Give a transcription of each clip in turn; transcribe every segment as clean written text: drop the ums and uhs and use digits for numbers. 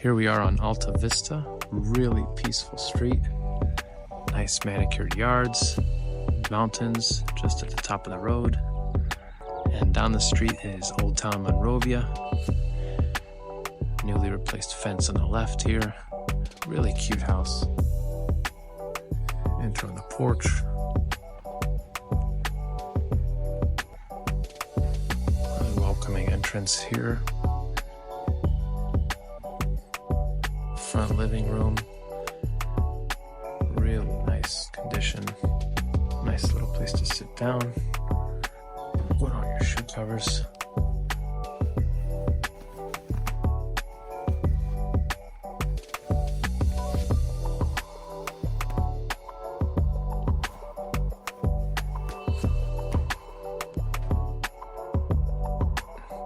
Here we are on Alta Vista, really peaceful street, nice manicured yards, mountains just at the top of the road, and down the street is Old Town Monrovia, newly replaced fence on the left here, really cute house. Enter on the porch. Really welcoming entrance here. Front living room, real nice condition, nice little place to sit down, put on your shoe covers.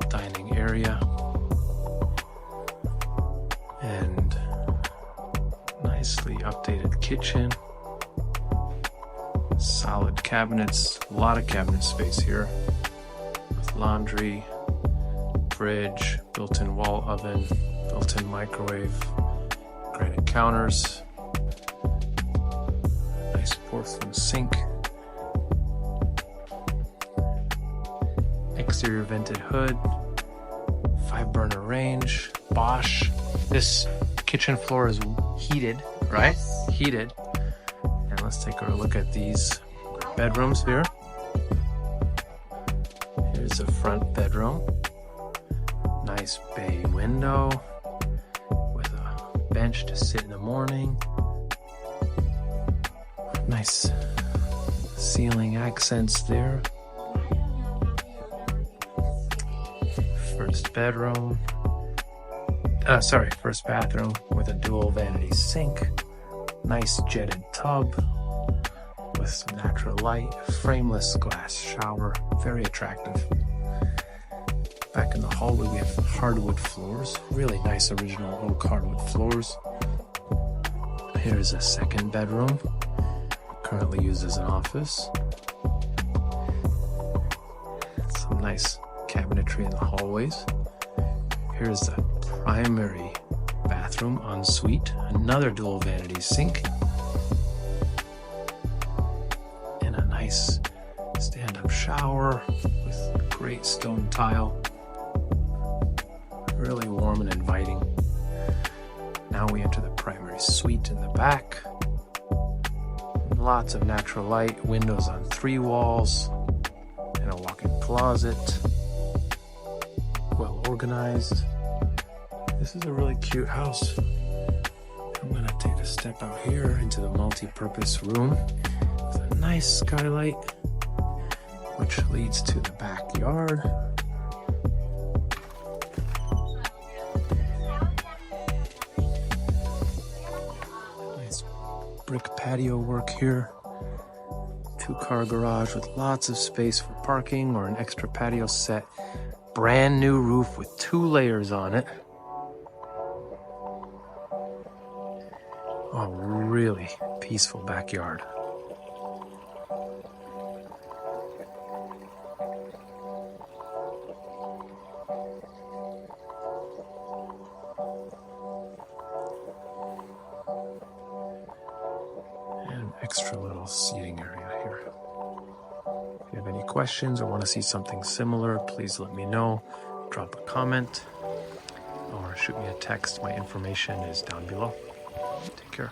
Dining area and nicely updated kitchen, solid cabinets, a lot of cabinet space here with laundry, fridge, built-in wall oven, built-in microwave, granite counters, nice porcelain sink, exterior vented hood, 5-burner range, Bosch. This kitchen floor is heated, right? Yes. Heated. And let's take a look at these bedrooms here. Here's the front bedroom. Nice bay window with a bench to sit in the morning. Nice ceiling accents there. First bedroom. First bathroom with a dual vanity sink. Nice jetted tub with some natural light. Frameless glass shower. Very attractive. Back in the hallway we have hardwood floors. Really nice original oak hardwood floors. Here's a second bedroom. Currently used as an office. Some nice cabinetry in the hallways. Here's the primary bathroom ensuite, another dual vanity sink, and a nice stand-up shower with great stone tile. Really warm and inviting. Now we enter the primary suite in the back. Lots of natural light, windows on 3 walls, and a walk-in closet. Well organized. This is a really cute house. I'm gonna take a step out here into the multi-purpose room with a nice skylight, which leads to the backyard. Nice brick patio work here. 2-car garage with lots of space for parking or an extra patio set. Brand new roof with 2 layers on it. A really peaceful backyard. And extra little seating area here. If you have any questions or want to see something similar, please let me know. Drop a comment or shoot me a text. My information is down below. Take care.